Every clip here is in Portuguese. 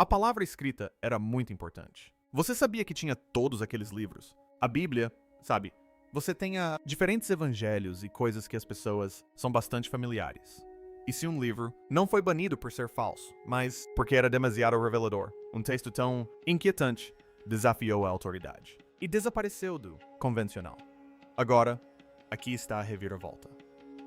A palavra escrita era muito importante. Você sabia que tinha todos aqueles livros? A Bíblia, sabe? Você tem diferentes evangelhos e coisas que as pessoas são bastante familiares. E se um livro não foi banido por ser falso, mas porque era demasiado revelador, um texto tão inquietante desafiou a autoridade e desapareceu do convencional. Agora, aqui está a reviravolta.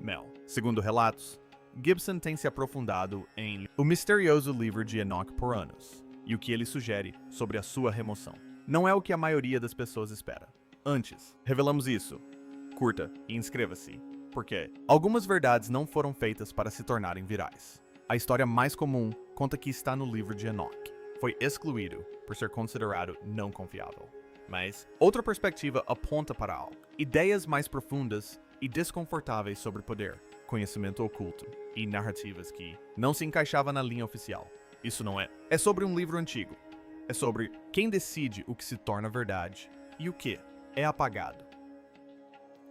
Mel. Segundo relatos, Gibson tem se aprofundado em o misterioso livro de Enoch por anos, e o que ele sugere sobre a sua remoção. Não é o que a maioria das pessoas espera. Antes, revelamos isso. Curta e inscreva-se, porque algumas verdades não foram feitas para se tornarem virais. A história mais comum conta que está no livro de Enoch. Foi excluído por ser considerado não confiável. Mas outra perspectiva aponta para algo. Ideias mais profundas e desconfortáveis sobre poder, conhecimento oculto e narrativas que não se encaixavam na linha oficial. Isso não é. É sobre um livro antigo. É sobre quem decide o que se torna verdade e o que é apagado.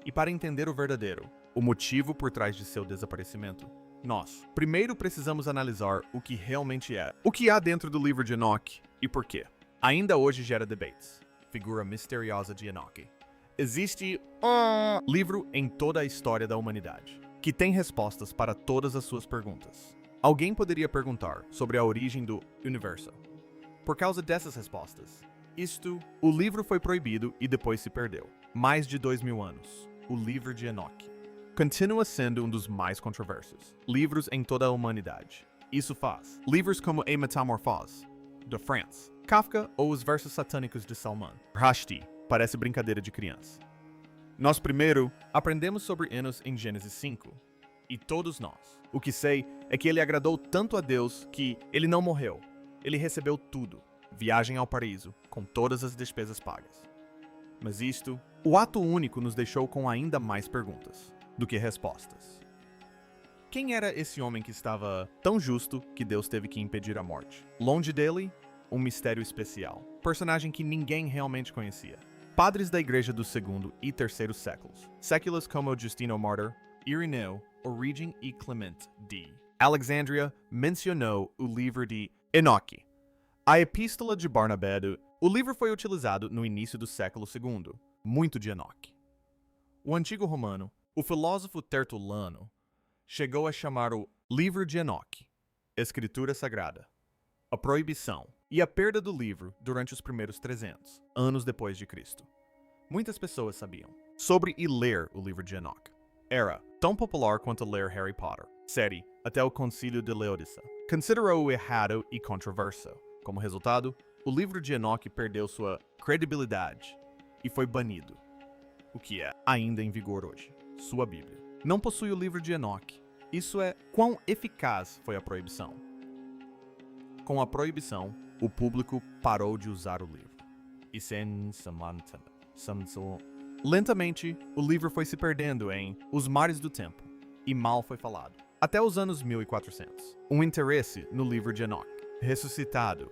E para entender o verdadeiro, o motivo por trás de seu desaparecimento, nós primeiro precisamos analisar o que realmente é. O que há dentro do livro de Enoch e por quê. Ainda hoje gera debates. Figura misteriosa de Enoch. Existe um livro em toda a história da humanidade que tem respostas para todas as suas perguntas. Alguém poderia perguntar sobre a origem do universo. Por causa dessas respostas, o livro foi proibido e depois se perdeu. Mais de 2000 anos. O livro de Enoch continua sendo um dos mais controversos livros em toda a humanidade. Isso faz livros como A Metamorphose, de France, Kafka ou os versos satânicos de Salman Rushdie parece brincadeira de criança. Nós primeiro aprendemos sobre Enos em Gênesis 5, e todos nós. O que sei é que ele agradou tanto a Deus que ele não morreu. Ele recebeu tudo, viagem ao paraíso, com todas as despesas pagas. Mas o ato único nos deixou com ainda mais perguntas do que respostas. Quem era esse homem que estava tão justo que Deus teve que impedir a morte? Longe dele, um mistério especial. Personagem que ninguém realmente conhecia. Padres da igreja do segundo e terceiro séculos. Séculos como Justino Mártir, Ireneu, Origen e Clement de Alexandria mencionou o livro de Enoch. A Epístola de Barnabé. O livro foi utilizado no início do século II, muito de Enoch. O antigo romano, o filósofo Tertuliano, chegou a chamar o livro de Enoch, escritura sagrada, a proibição e a perda do livro durante os primeiros 300 anos depois de Cristo. Muitas pessoas sabiam sobre e ler o livro de Enoch. Era tão popular quanto ler Harry Potter. Série, até o Concílio de Laodice, considerou-o errado e controverso. Como resultado, o livro de Enoch perdeu sua credibilidade e foi banido, o que é ainda em vigor hoje. Sua Bíblia não possui o livro de Enoch. Isso é quão eficaz foi a proibição. Com a proibição, o público parou de usar o livro. Lentamente, o livro foi se perdendo em os mares do tempo, e mal foi falado. Até os anos 1400, um interesse no livro de Enoch, ressuscitado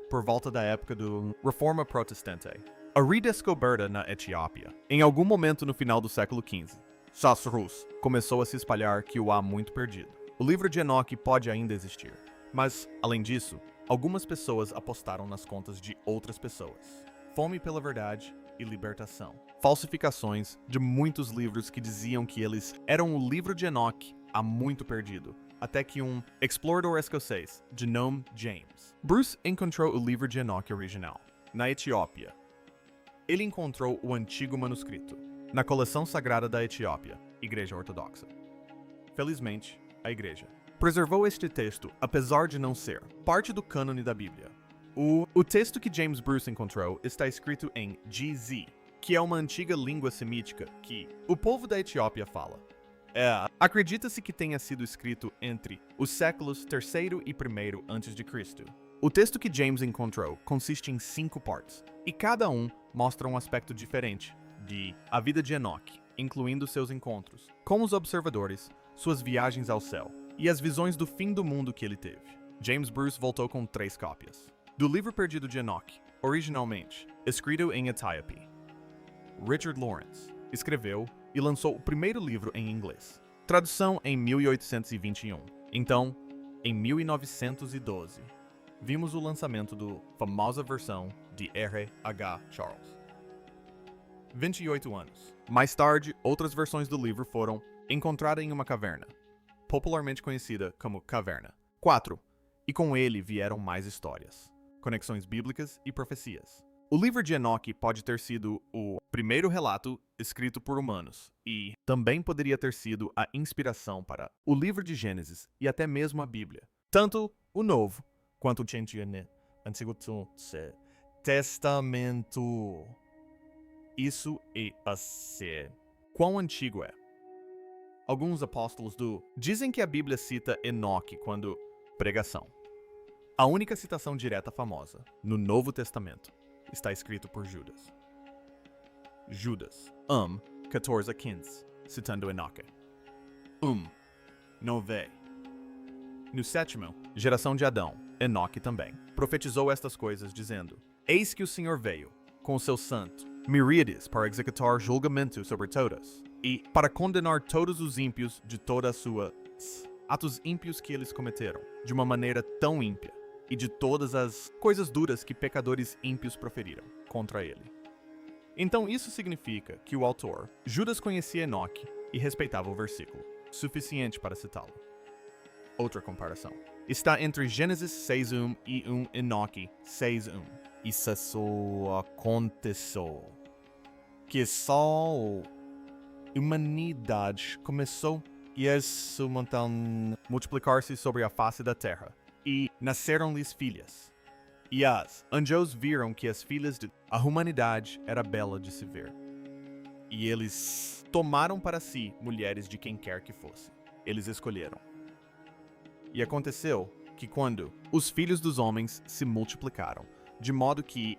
por volta da época do Reforma Protestante. A redescoberta na Etiópia, em algum momento no final do século XV. Sassrus começou a se espalhar que o há muito perdido. O livro de Enoch pode ainda existir, mas, além disso, algumas pessoas apostaram nas contas de outras pessoas. Fome pela verdade e libertação. Falsificações de muitos livros que diziam que eles eram o livro de Enoch há muito perdido, até que um explorador escocês, de nome James Bruce, encontrou o livro de Enoch original, na Etiópia. Ele encontrou o antigo manuscrito, na coleção sagrada da Etiópia, Igreja Ortodoxa. Felizmente, a Igreja preservou este texto, apesar de não ser parte do cânone da Bíblia. O texto que James Bruce encontrou está escrito em GZ, que é uma antiga língua semítica que o povo da Etiópia fala. Acredita-se que tenha sido escrito entre os séculos III e I a.C. O texto que James encontrou consiste em 5 partes, e cada um mostra um aspecto diferente de a vida de Enoch, incluindo seus encontros com os observadores, suas viagens ao céu e as visões do fim do mundo que ele teve. James Bruce voltou com 3 cópias do livro perdido de Enoch, originalmente escrito em etíope. Richard Lawrence escreveu e lançou o primeiro livro em inglês, tradução em 1821. Então, em 1912, vimos o lançamento da famosa versão de R.H. Charles. 28 anos. Mais tarde, outras versões do livro foram encontradas em uma caverna, popularmente conhecida como Caverna. 4. E com ele vieram mais histórias, conexões bíblicas e profecias. O livro de Enoque pode ter sido o primeiro relato escrito por humanos e também poderia ter sido a inspiração para o livro de Gênesis e até mesmo a Bíblia. Tanto o Novo quanto o Antigo Testamento. Isso é assim. Quão antigo é? Alguns apóstolos dizem que a Bíblia cita Enoque quando pregação. A única citação direta famosa no Novo Testamento está escrito por Judas. Judas, 14:15, citando Enoque. 9. No sétimo, geração de Adão, Enoque também profetizou estas coisas, dizendo: Eis que o Senhor veio, com o seu santo, miríades para executar julgamento sobre todas, e para condenar todos os ímpios de toda a sua atos ímpios que eles cometeram, de uma maneira tão ímpia, e de todas as coisas duras que pecadores ímpios proferiram contra ele. Então isso significa que o autor, Judas, conhecia Enoque e respeitava o versículo, suficiente para citá-lo. Outra comparação está entre Gênesis 6:1 e Enoque 6:1. Isso só aconteceu que só a humanidade começou e eles multiplicar-se sobre a face da terra, e nasceram-lhes filhas. E as anjos viram que as filhas da humanidade era bela de se ver. E eles tomaram para si mulheres de quem quer que fosse. Eles escolheram. E aconteceu que quando os filhos dos homens se multiplicaram, de modo que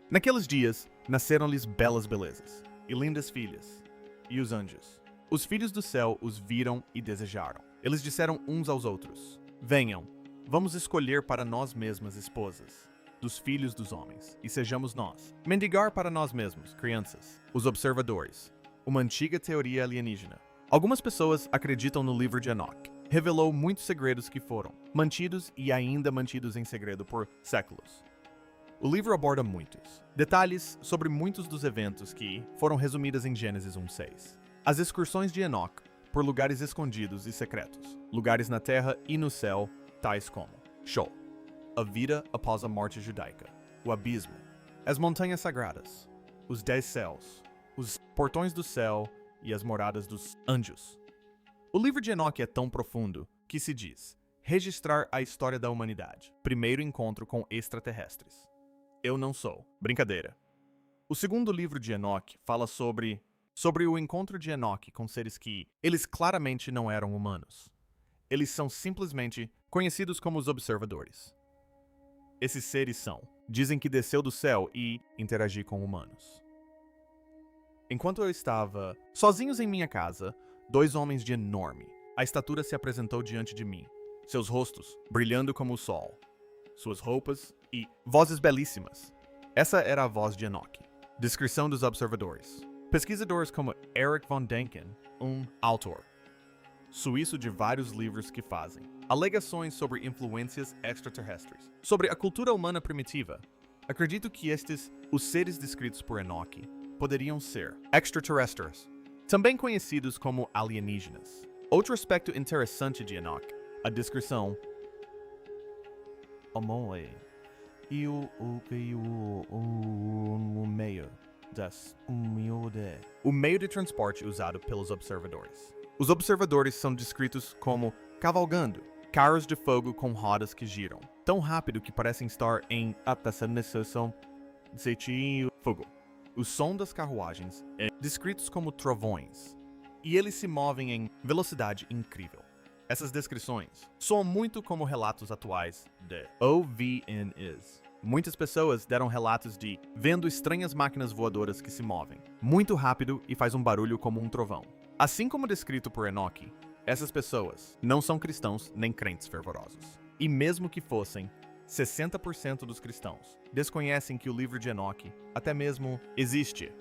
naqueles dias nasceram-lhes belas belezas e lindas filhas, e os anjos, os filhos do céu, os viram e desejaram. Eles disseram uns aos outros: Venham, vamos escolher para nós mesmas esposas dos filhos dos homens, e sejamos nós. Mendigar para nós mesmos, crianças, os observadores, uma antiga teoria alienígena. Algumas pessoas acreditam no livro de Enoque. Revelou muitos segredos que foram mantidos e ainda mantidos em segredo por séculos. O livro aborda muitos detalhes sobre muitos dos eventos que foram resumidos em Gênesis 1:6. As excursões de Enoque por lugares escondidos e secretos, lugares na terra e no céu, tais como Sheol, a vida após a morte judaica, o abismo, as montanhas sagradas, os 10 céus, os portões do céu e as moradas dos anjos. O livro de Enoque é tão profundo que se diz registrar a história da humanidade, primeiro encontro com extraterrestres. Eu não sou. Brincadeira. O segundo livro de Enoque fala sobre o encontro de Enoque com seres que eles claramente não eram humanos. Eles são simplesmente conhecidos como os observadores. Esses seres dizem que desceu do céu e interagiu com humanos. Enquanto eu estava sozinhos em minha casa, 2 homens de enorme a estatura se apresentou diante de mim, seus rostos brilhando como o sol, suas roupas e vozes belíssimas. Essa era a voz de Enoque. Descrição dos observadores. Pesquisadores como Eric von Däniken, autor suíço de vários livros que fazem alegações sobre influências extraterrestres, sobre a cultura humana primitiva. Acredito que os seres descritos por Enoque, poderiam ser extraterrestres, também conhecidos como alienígenas. Outro aspecto interessante de Enoque, a descrição o meio de transporte usado pelos observadores. Os observadores são descritos como cavalgando carros de fogo com rodas que giram tão rápido que parecem estar em fogo. O som das carruagens é descritos como trovões, e eles se movem em velocidade incrível. Essas descrições soam muito como relatos atuais de OVNIs. Muitas pessoas deram relatos de vendo estranhas máquinas voadoras que se movem muito rápido e faz um barulho como um trovão. Assim como descrito por Enoque, essas pessoas não são cristãos nem crentes fervorosos. E mesmo que fossem, 60% dos cristãos desconhecem que o livro de Enoque até mesmo existe.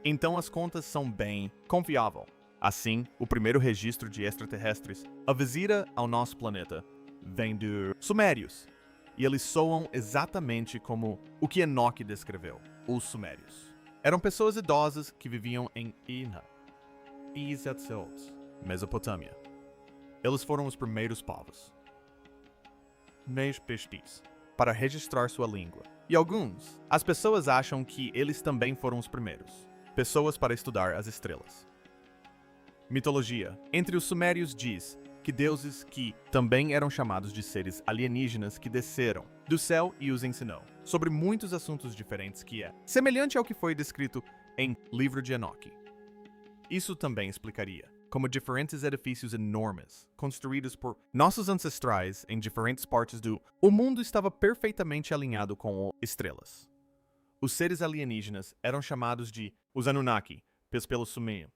Então as contas são bem confiáveis. Assim, o primeiro registro de extraterrestres, a visita ao nosso planeta, vem dos Sumérios. e eles soam exatamente como o que Enoque descreveu, os sumérios. Eram pessoas idosas que viviam em Ina, Mesopotâmia. Eles foram os primeiros povos para registrar sua língua. E as pessoas acham que eles também foram os primeiros pessoas para estudar as estrelas. Mitologia. Entre os sumérios diz que deuses que também eram chamados de seres alienígenas que desceram do céu e os ensinou sobre muitos assuntos diferentes que é semelhante ao que foi descrito em Livro de Enoque. Isso também explicaria como diferentes edifícios enormes, construídos por nossos ancestrais em diferentes partes do mundo estava perfeitamente alinhado com estrelas. Os seres alienígenas eram chamados de os Anunnaki, pelos sumérios.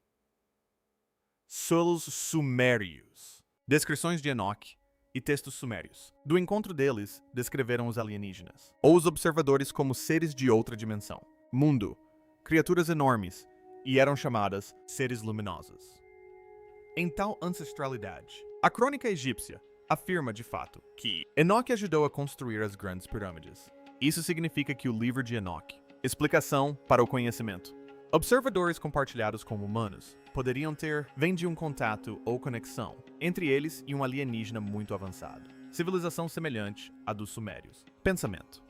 Descrições de Enoque e textos sumérios. Do encontro deles, descreveram os alienígenas, ou os observadores como seres de outra dimensão, mundo, criaturas enormes, e eram chamadas seres luminosos. Em tal ancestralidade, a crônica egípcia afirma de fato que Enoque ajudou a construir as grandes pirâmides. Isso significa que o livro de Enoque, explicação para o conhecimento. Observadores compartilhados como humanos poderiam ter vindo de um contato ou conexão entre eles e um alienígena muito avançado. Civilização semelhante à dos sumérios. Pensamento.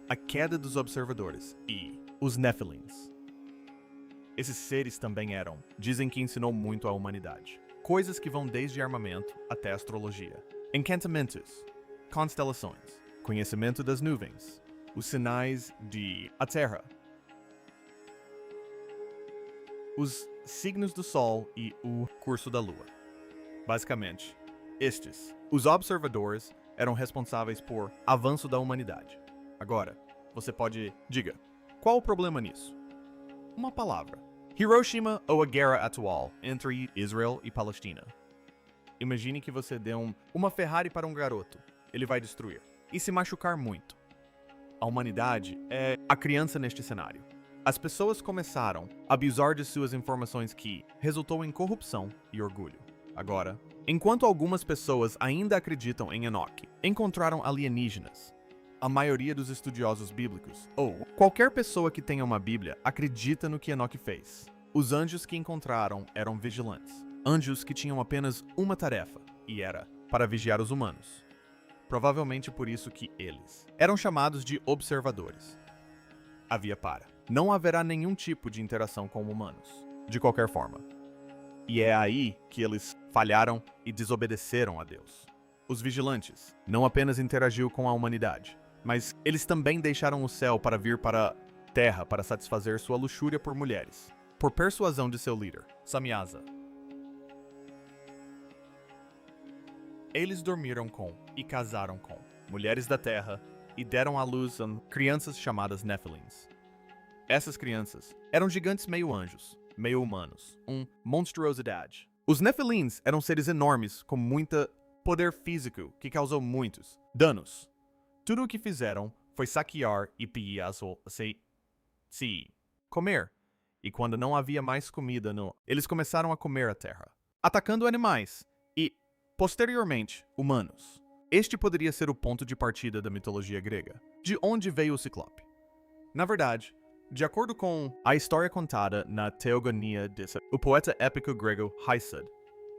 A queda dos observadores e os Nephilims. Esses seres também dizem que ensinou muito à humanidade. Coisas que vão desde armamento até astrologia. Encantamentos, constelações, conhecimento das nuvens, os sinais de a Terra, os signos do Sol e o curso da Lua. Basicamente, os observadores eram responsáveis por avanço da humanidade. Agora, você diga, qual o problema nisso? Uma palavra. Hiroshima ou a guerra atual entre Israel e Palestina. Imagine que você dê uma Ferrari para um garoto. Ele vai destruir. E se machucar muito. A humanidade é a criança neste cenário. As pessoas começaram a abusar de suas informações que resultou em corrupção e orgulho. Agora, enquanto algumas pessoas ainda acreditam em Enoque, encontraram alienígenas. A maioria dos estudiosos bíblicos, ou qualquer pessoa que tenha uma Bíblia, acredita no que Enoque fez. Os anjos que encontraram eram vigilantes. Anjos que tinham apenas uma tarefa, e era para vigiar os humanos. Provavelmente por isso que eles eram chamados de observadores. Não haverá nenhum tipo de interação com humanos, de qualquer forma. E é aí que eles falharam e desobedeceram a Deus. Os vigilantes não apenas interagiu com a humanidade, mas eles também deixaram o céu para vir para a terra para satisfazer sua luxúria por mulheres, por persuasão de seu líder, Samyaza. Eles dormiram com e casaram com mulheres da terra e deram à luz a crianças chamadas Nephilims. Essas crianças eram gigantes meio anjos, meio humanos, monstruosidade. Os Nephilims eram seres enormes com muito poder físico que causou muitos danos. Tudo o que fizeram foi saquear e comer. E quando não havia mais comida, eles começaram a comer a terra, atacando animais e, posteriormente, humanos. Este poderia ser o ponto de partida da mitologia grega, de onde veio o Ciclope. Na verdade, de acordo com a história contada na Teogonia o poeta épico grego Hesiod,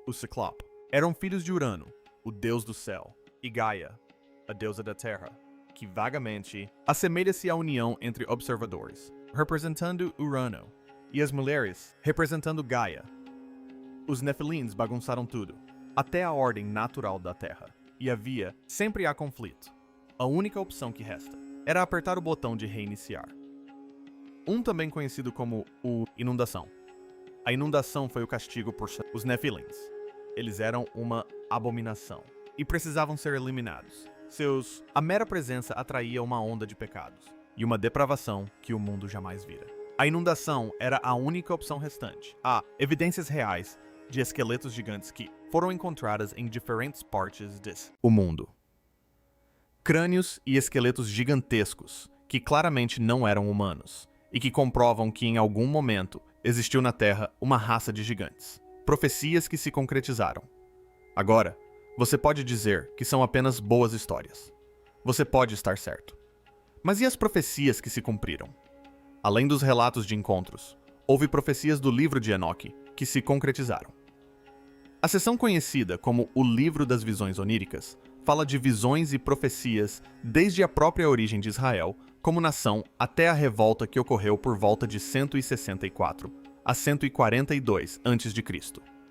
o Ciclope eram filhos de Urano, o deus do céu, e Gaia, a deusa da terra, que vagamente assemelha-se à união entre observadores, representando Urano, e as mulheres, representando Gaia. Os Nephilims bagunçaram tudo, até a ordem natural da Terra, e sempre há conflito. A única opção que resta era apertar o botão de reiniciar. Também conhecido como o inundação. A inundação foi o castigo por os Nephilims. Eles eram uma abominação e precisavam ser eliminados. A mera presença atraía uma onda de pecados e uma depravação que o mundo jamais vira. A inundação era a única opção restante. Há evidências reais de esqueletos gigantes que foram encontradas em diferentes partes do mundo. Crânios e esqueletos gigantescos que claramente não eram humanos e que comprovam que em algum momento existiu na Terra uma raça de gigantes. Profecias que se concretizaram. Agora, você pode dizer que são apenas boas histórias. você pode estar certo. Mas e as profecias que se cumpriram? Além dos relatos de encontros, houve profecias do livro de Enoque que se concretizaram. A seção conhecida como o Livro das Visões Oníricas fala de visões e profecias desde a própria origem de Israel como nação até a revolta que ocorreu por volta de 164 a 142 a.C.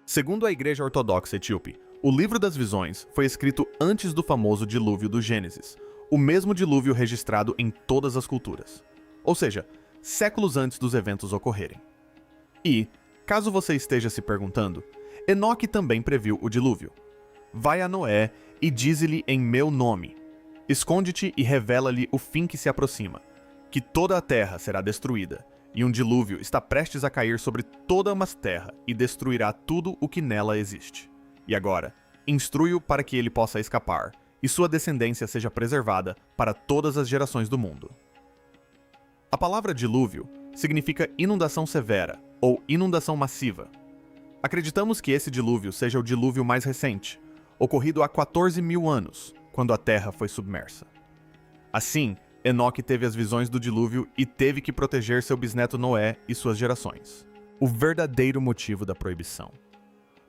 Segundo a Igreja Ortodoxa Etíope, o Livro das Visões foi escrito antes do famoso dilúvio do Gênesis, o mesmo dilúvio registrado em todas as culturas, ou seja, séculos antes dos eventos ocorrerem. E, caso você esteja se perguntando, Enoque também previu o dilúvio. Vai a Noé e dize-lhe em meu nome: esconde-te e revela-lhe o fim que se aproxima, que toda a terra será destruída, e um dilúvio está prestes a cair sobre toda a terra e destruirá tudo o que nela existe. E agora, instrui-o para que ele possa escapar, e sua descendência seja preservada para todas as gerações do mundo. A palavra dilúvio significa inundação severa ou inundação massiva. Acreditamos que esse dilúvio seja o dilúvio mais recente, ocorrido há 14 mil anos, quando a Terra foi submersa. Assim, Enoque teve as visões do dilúvio e teve que proteger seu bisneto Noé e suas gerações. O verdadeiro motivo da proibição.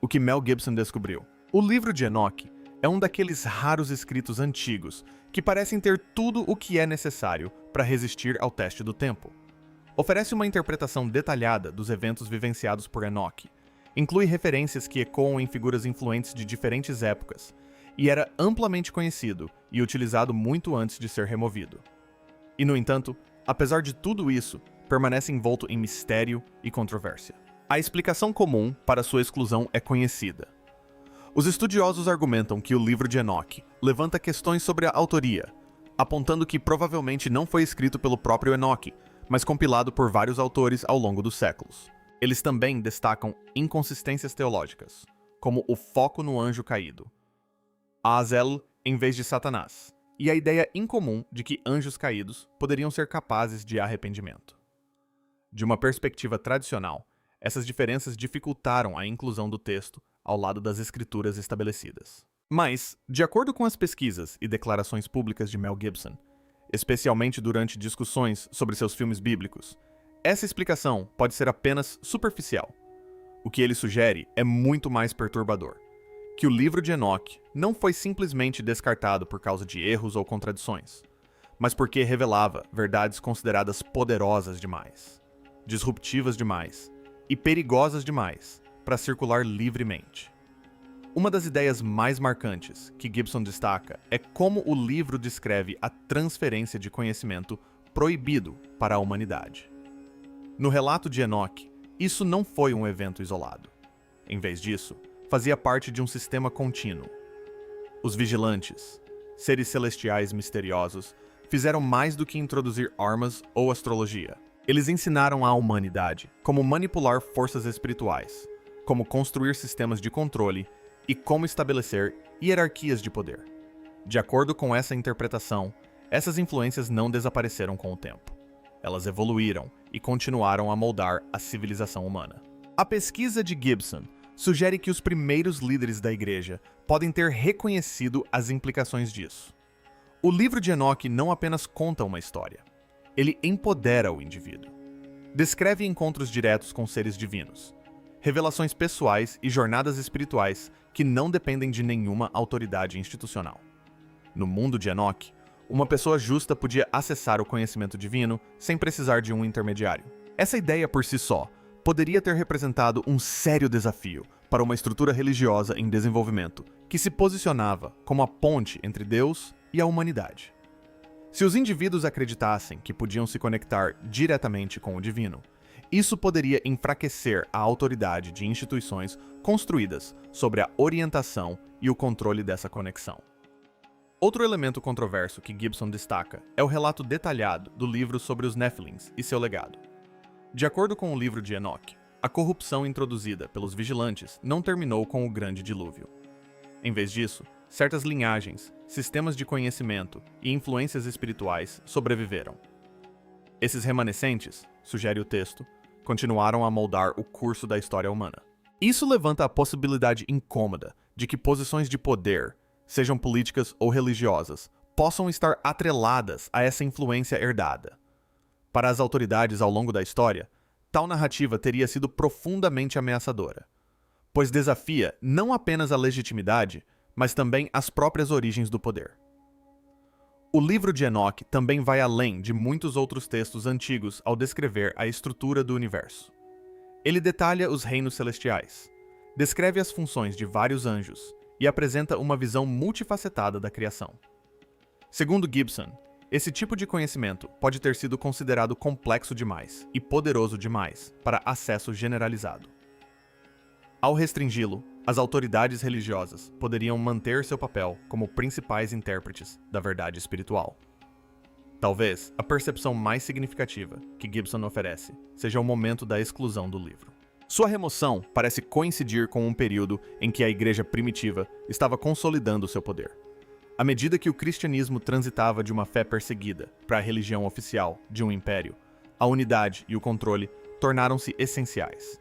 O que Mel Gibson descobriu. O livro de Enoque é um daqueles raros escritos antigos que parecem ter tudo o que é necessário para resistir ao teste do tempo. Oferece uma interpretação detalhada dos eventos vivenciados por Enoque, inclui referências que ecoam em figuras influentes de diferentes épocas, e era amplamente conhecido e utilizado muito antes de ser removido. E, no entanto, apesar de tudo isso, permanece envolto em mistério e controvérsia. A explicação comum para sua exclusão é conhecida. Os estudiosos argumentam que o livro de Enoque levanta questões sobre a autoria, apontando que provavelmente não foi escrito pelo próprio Enoque, mas compilado por vários autores ao longo dos séculos. Eles também destacam inconsistências teológicas, como o foco no anjo caído, Azazel em vez de Satanás, e a ideia incomum de que anjos caídos poderiam ser capazes de arrependimento. De uma perspectiva tradicional, essas diferenças dificultaram a inclusão do texto ao lado das escrituras estabelecidas. Mas, de acordo com as pesquisas e declarações públicas de Mel Gibson, especialmente durante discussões sobre seus filmes bíblicos, essa explicação pode ser apenas superficial. O que ele sugere é muito mais perturbador: que o livro de Enoque não foi simplesmente descartado por causa de erros ou contradições, mas porque revelava verdades consideradas poderosas demais, disruptivas demais e perigosas demais para circular livremente. Uma das ideias mais marcantes que Gibson destaca é como o livro descreve a transferência de conhecimento proibido para a humanidade. No relato de Enoque, isso não foi um evento isolado. Em vez disso, fazia parte de um sistema contínuo. Os vigilantes, seres celestiais misteriosos, fizeram mais do que introduzir armas ou astrologia. Eles ensinaram à humanidade como manipular forças espirituais, como construir sistemas de controle e como estabelecer hierarquias de poder. De acordo com essa interpretação, essas influências não desapareceram com o tempo. Elas evoluíram e continuaram a moldar a civilização humana. A pesquisa de Gibson sugere que os primeiros líderes da igreja podem ter reconhecido as implicações disso. O livro de Enoque não apenas conta uma história, ele empodera o indivíduo. Descreve encontros diretos com seres divinos, revelações pessoais e jornadas espirituais que não dependem de nenhuma autoridade institucional. No mundo de Enoque, uma pessoa justa podia acessar o conhecimento divino sem precisar de um intermediário. Essa ideia por si só poderia ter representado um sério desafio para uma estrutura religiosa em desenvolvimento que se posicionava como a ponte entre Deus e a humanidade. Se os indivíduos acreditassem que podiam se conectar diretamente com o divino, isso poderia enfraquecer a autoridade de instituições construídas sobre a orientação e o controle dessa conexão. Outro elemento controverso que Gibson destaca é o relato detalhado do livro sobre os Néfilins e seu legado. De acordo com o livro de Enoque, a corrupção introduzida pelos vigilantes não terminou com o grande dilúvio. Em vez disso, certas linhagens, sistemas de conhecimento e influências espirituais sobreviveram. Esses remanescentes, sugere o texto, continuaram a moldar o curso da história humana. Isso levanta a possibilidade incômoda de que posições de poder, sejam políticas ou religiosas, possam estar atreladas a essa influência herdada. Para as autoridades ao longo da história, tal narrativa teria sido profundamente ameaçadora, pois desafia não apenas a legitimidade, mas também as próprias origens do poder. O livro de Enoque também vai além de muitos outros textos antigos ao descrever a estrutura do universo. Ele detalha os reinos celestiais, descreve as funções de vários anjos e apresenta uma visão multifacetada da criação. Segundo Gibson, esse tipo de conhecimento pode ter sido considerado complexo demais e poderoso demais para acesso generalizado. Ao restringi-lo, as autoridades religiosas poderiam manter seu papel como principais intérpretes da verdade espiritual. Talvez a percepção mais significativa que Gibson oferece seja o momento da exclusão do livro. Sua remoção parece coincidir com um período em que a igreja primitiva estava consolidando seu poder. À medida que o cristianismo transitava de uma fé perseguida para a religião oficial de um império, a unidade e o controle tornaram-se essenciais.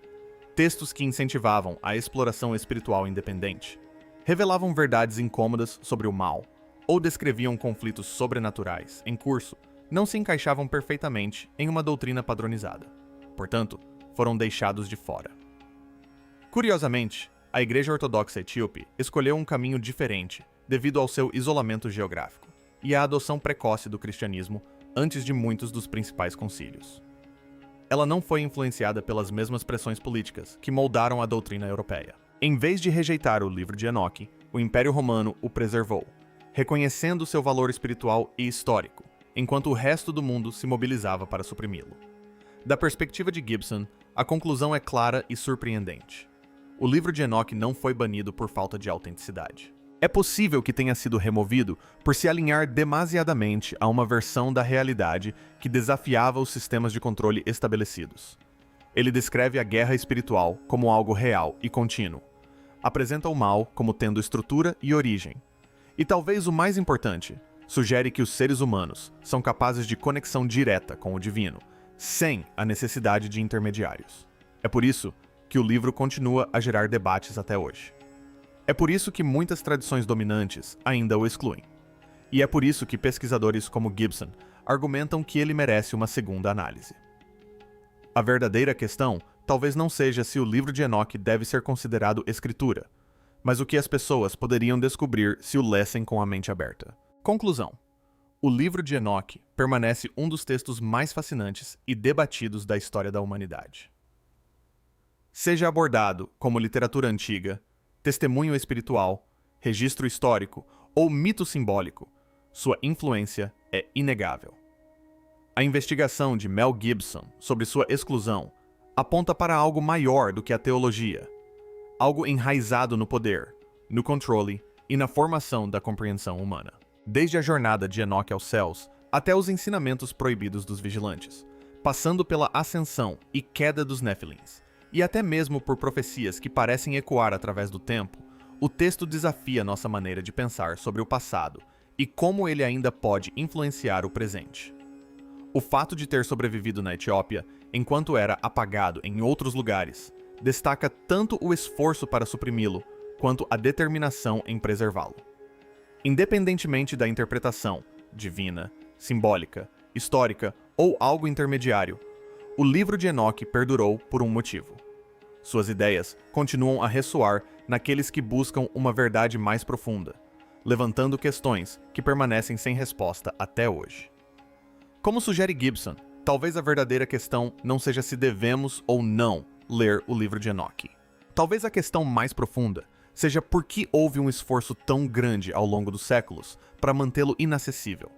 Textos que incentivavam a exploração espiritual independente, revelavam verdades incômodas sobre o mal, ou descreviam conflitos sobrenaturais em curso, não se encaixavam perfeitamente em uma doutrina padronizada. Portanto, foram deixados de fora. Curiosamente, a Igreja Ortodoxa Etíope escolheu um caminho diferente devido ao seu isolamento geográfico e à adoção precoce do cristianismo antes de muitos dos principais concílios. Ela não foi influenciada pelas mesmas pressões políticas que moldaram a doutrina europeia. Em vez de rejeitar o livro de Enoque, o Império Romano o preservou, reconhecendo seu valor espiritual e histórico, enquanto o resto do mundo se mobilizava para suprimi-lo. Da perspectiva de Gibson, a conclusão é clara e surpreendente. O livro de Enoque não foi banido por falta de autenticidade. É possível que tenha sido removido por se alinhar demasiadamente a uma versão da realidade que desafiava os sistemas de controle estabelecidos. Ele descreve a guerra espiritual como algo real e contínuo. Apresenta o mal como tendo estrutura e origem. E talvez o mais importante, sugere que os seres humanos são capazes de conexão direta com o divino, sem a necessidade de intermediários. É por isso que o livro continua a gerar debates até hoje. É por isso que muitas tradições dominantes ainda o excluem. E é por isso que pesquisadores como Gibson argumentam que ele merece uma segunda análise. A verdadeira questão talvez não seja se o livro de Enoque deve ser considerado escritura, mas o que as pessoas poderiam descobrir se o lessem com a mente aberta. Conclusão. O livro de Enoque permanece um dos textos mais fascinantes e debatidos da história da humanidade. Seja abordado como literatura antiga, testemunho espiritual, registro histórico ou mito simbólico, sua influência é inegável. A investigação de Mel Gibson sobre sua exclusão aponta para algo maior do que a teologia, algo enraizado no poder, no controle e na formação da compreensão humana. Desde a jornada de Enoque aos céus até os ensinamentos proibidos dos vigilantes, passando pela ascensão e queda dos Néfilins, e até mesmo por profecias que parecem ecoar através do tempo, o texto desafia nossa maneira de pensar sobre o passado e como ele ainda pode influenciar o presente. O fato de ter sobrevivido na Etiópia, enquanto era apagado em outros lugares, destaca tanto o esforço para suprimi-lo, quanto a determinação em preservá-lo. Independentemente da interpretação, divina, simbólica, histórica ou algo intermediário, o livro de Enoque perdurou por um motivo. Suas ideias continuam a ressoar naqueles que buscam uma verdade mais profunda, levantando questões que permanecem sem resposta até hoje. Como sugere Gibson, talvez a verdadeira questão não seja se devemos ou não ler o livro de Enoque. Talvez a questão mais profunda seja por que houve um esforço tão grande ao longo dos séculos para mantê-lo inacessível.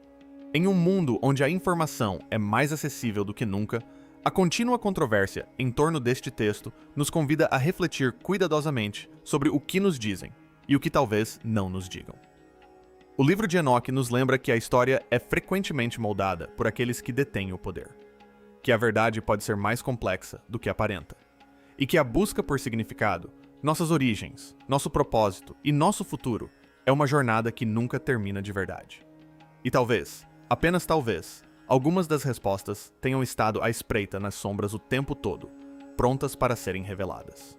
Em um mundo onde a informação é mais acessível do que nunca, a contínua controvérsia em torno deste texto nos convida a refletir cuidadosamente sobre o que nos dizem e o que talvez não nos digam. O livro de Enoque nos lembra que a história é frequentemente moldada por aqueles que detêm o poder, que a verdade pode ser mais complexa do que aparenta, e que a busca por significado, nossas origens, nosso propósito e nosso futuro é uma jornada que nunca termina de verdade. E talvez, apenas talvez, algumas das respostas tenham estado à espreita nas sombras o tempo todo, prontas para serem reveladas.